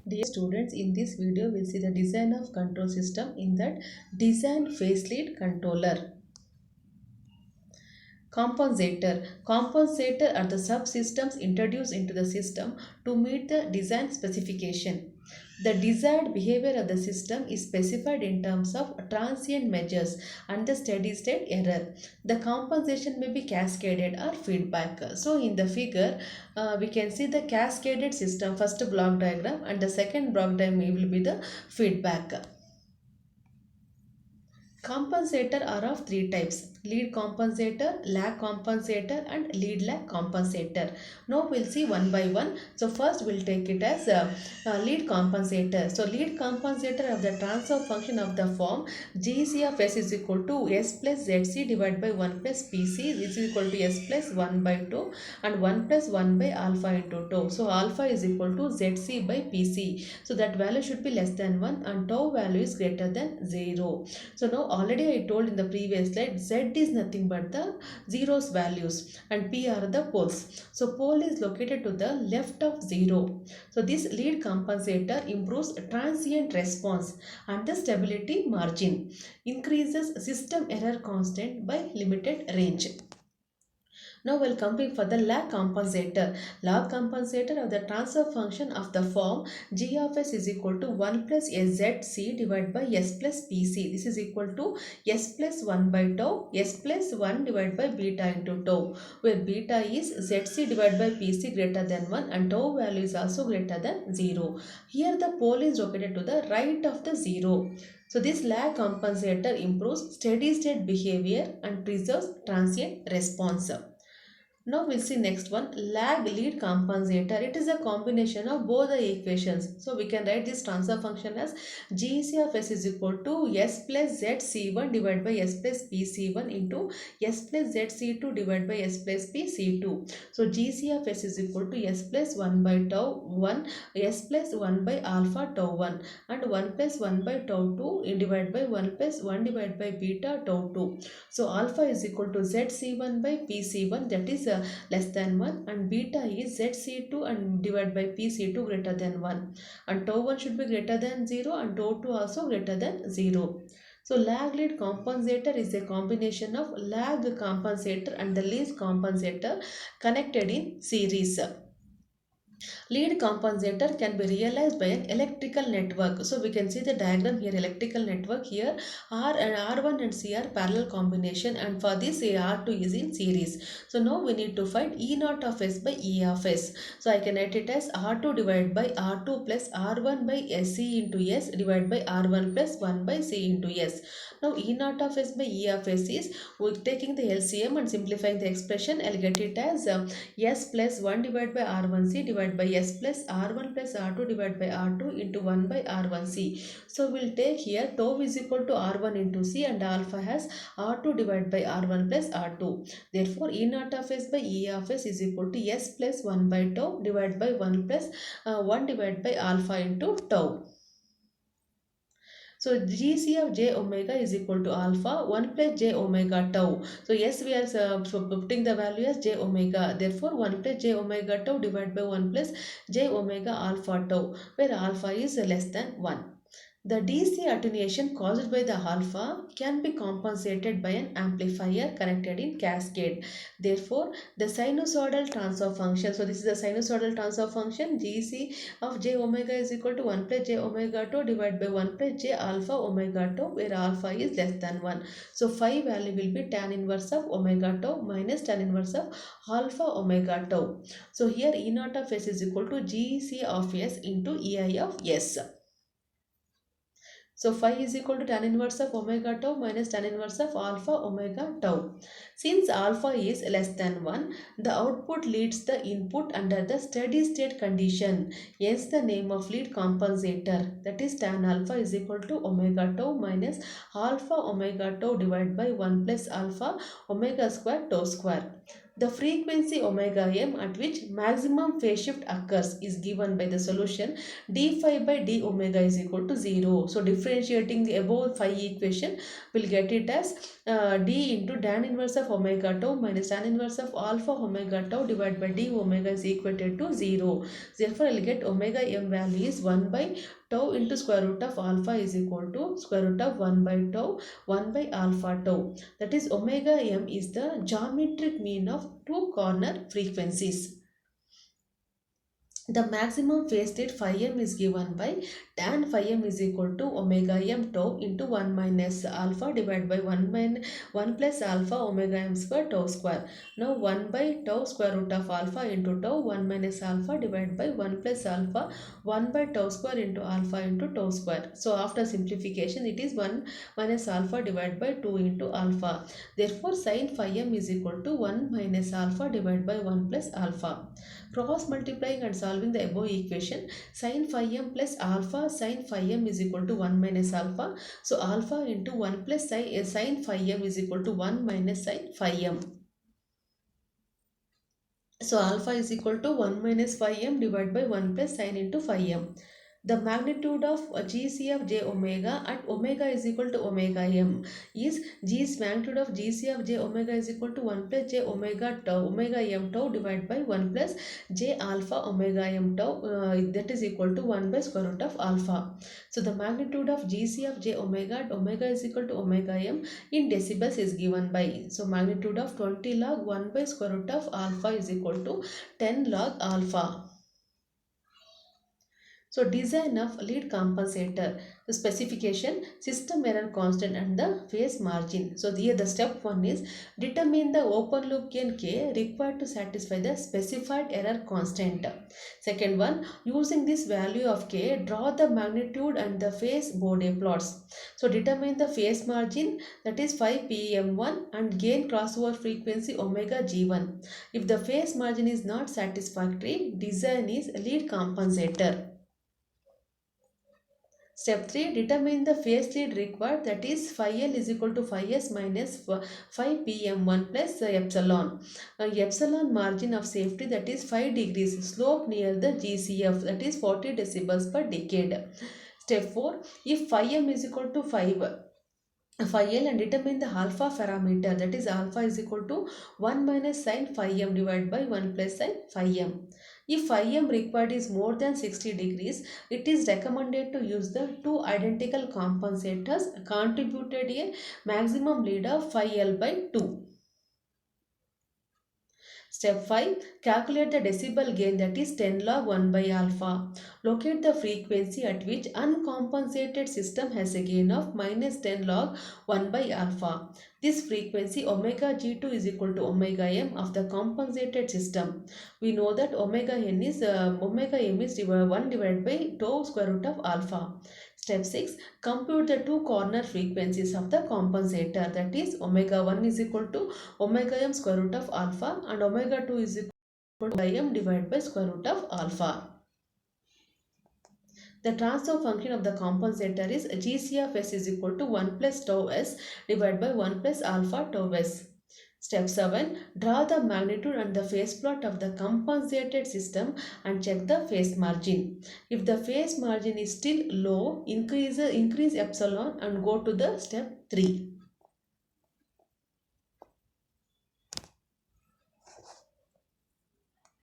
Dear students, in this video we'll see the design of control system. In that, design phase lead controller. Compensator. Compensator are the subsystems introduced into the system to meet the design specification. The desired behavior of the system is specified in terms of transient measures and the steady state error. The compensation may be cascaded or feedback. So in the figure, we can see the cascaded system, first block diagram, and the second block diagram will be the feedback. Compensator are of three types: lead compensator, lag compensator, and lead lag compensator. Now we'll see one by one. So first we'll take it as a lead compensator. So lead compensator of the transfer function of the form GC of S is equal to S plus ZC divided by 1 plus PC. This is equal to S plus 1 by 2 and 1 plus 1 by alpha into tau. So alpha is equal to ZC by PC. So that value should be less than 1 and tau value is greater than 0. So now already I told in the previous slide, Z is nothing but the zeros values and P are the poles. So pole is located to the left of 0. So this lead compensator improves transient response and the stability margin, increases system error constant by limited range. Now we'll compute for the lag compensator. Lag compensator of the transfer function of the form G of S is equal to 1 plus SZC divided by S plus PC. This is equal to S plus 1 by tau, S plus 1 divided by beta into tau, where beta is ZC divided by PC greater than 1 and tau value is also greater than 0. Here the pole is located to the right of the 0. So this lag compensator improves steady state behavior and preserves transient response. Now we'll see next one, lag lead compensator. It is a combination of both the equations. So we can write this transfer function as GC of S is equal to S plus ZC1 divided by S plus PC1 into S plus ZC2 divided by S plus PC2. So GC of S is equal to S plus 1 by tau 1, S plus 1 by alpha tau 1 and 1 plus 1 by tau 2 divided by 1 plus 1 divided by beta tau 2. So alpha is equal to ZC1 by PC1, that is less than 1, and beta is ZC2 and divided by PC2 greater than 1, and tau 1 should be greater than 0 and tau 2 also greater than 0. So lag lead compensator is a combination of lag compensator and the lead compensator connected in series. Lead compensator can be realized by an electrical network. So we can see the diagram here, electrical network here. R and R1 and C are parallel combination, and for this R2 is in series. So now we need to find E naught of S by E of S. So I can write it as R2 divided by R2 plus R1 by SC into S divided by R1 plus 1 by C into S. Now E naught of S by E of S is, we're taking the LCM and simplifying the expression, I'll get it as S plus 1 divided by R1C divided by S plus R1 plus R2 divided by R2 into 1 by R1C. So we'll take here tau is equal to R1 into C and alpha has R2 divided by R1 plus R2. Therefore E naught of S by E of S is equal to S plus 1 by tau divided by 1 plus 1 divided by alpha into tau. So GC of j omega is equal to alpha 1 plus j omega tau. So yes, we are putting the value as j omega. Therefore 1 plus j omega tau divided by 1 plus j omega alpha tau, where alpha is less than 1. The DC attenuation caused by the alpha can be compensated by an amplifier connected in cascade. Therefore, the sinusoidal transfer function, so this is the sinusoidal transfer function, GC of j omega is equal to 1 plus j omega tau divided by 1 plus j alpha omega tau, where alpha is less than 1. So phi value will be tan inverse of omega tau minus tan inverse of alpha omega tau. So here E naught of S is equal to GC of S into EI of S. So phi is equal to tan inverse of omega tau minus tan inverse of alpha omega tau. Since alpha is less than 1, the output leads the input under the steady state condition. Hence the name of lead compensator, that is tan alpha is equal to omega tau minus alpha omega tau divided by 1 plus alpha omega square tau square. The frequency omega m at which maximum phase shift occurs is given by the solution d phi by d omega is equal to 0. So differentiating the above phi equation, will get it as d into tan inverse of omega tau minus tan inverse of alpha omega tau divided by d omega is equated to 0. Therefore, I will get omega m value is 1 by tau into square root of alpha is equal to square root of 1 by tau 1 by alpha tau. That is, omega m is the geometric mean of two corner frequencies. The maximum phase state phi m is given by tan phi m is equal to omega m tau into 1 minus alpha divided by 1 plus alpha omega m square tau square. Now 1 by tau square root of alpha into tau 1 minus alpha divided by 1 plus alpha 1 by tau square into alpha into tau square. So after simplification, it is 1 minus alpha divided by 2 into alpha. Therefore, sin phi m is equal to 1 minus alpha divided by 1 plus alpha. Cross multiplying and solving the above equation, sin phi m plus alpha sin phi m is equal to 1 minus alpha. So alpha into 1 plus sin phi m is equal to 1 minus sin phi m. So alpha is equal to 1 minus phi m divided by 1 plus sin into phi m. The magnitude of GC of j omega at omega is equal to omega m is G's magnitude of GC of j omega is equal to 1 plus j omega tau omega m tau divided by 1 plus j alpha omega m tau that is equal to 1 by square root of alpha. So the magnitude of GC of j omega at omega is equal to omega m in decibels is given by, so magnitude of 20 log 1 by square root of alpha is equal to 10 log alpha. So design of lead compensator, the specification, system error constant and the phase margin. So here the step 1 is determine the open loop gain K required to satisfy the specified error constant. Second one, using this value of K, draw the magnitude and the phase Bode plots. So determine the phase margin, that is 5 PM1 and gain crossover frequency omega G1. If the phase margin is not satisfactory, design is lead compensator. Step 3, determine the phase lead required, that is phi L is equal to phi S minus phi PM1 plus epsilon. Epsilon margin of safety, that is 5 degrees, slope near the GCF, that is 40 decibels per decade. Step 4, if phi M is equal to 5 phi L and determine the alpha parameter, that is alpha is equal to 1 minus sin phi M divided by 1 plus sin phi M. If phi M required is more than 60 degrees, it is recommended to use the two identical compensators contributed a maximum lead of phi L by 2. Step 5. Calculate the decibel gain, that is 10 log 1 by alpha. Locate the frequency at which uncompensated system has a gain of minus 10 log 1 by alpha. This frequency omega G2 is equal to omega m of the compensated system. We know that omega m is 1 divided by tau square root of alpha. Step 6. Compute the two corner frequencies of the compensator, that is omega 1 is equal to omega m square root of alpha and omega 2 is equal to omega m divided by square root of alpha. The transfer function of the compensator is GC of S is equal to 1 plus tau S divided by 1 plus alpha tau S. Step 7. Draw the magnitude and the phase plot of the compensated system and check the phase margin. If the phase margin is still low, increase epsilon and go to the step 3.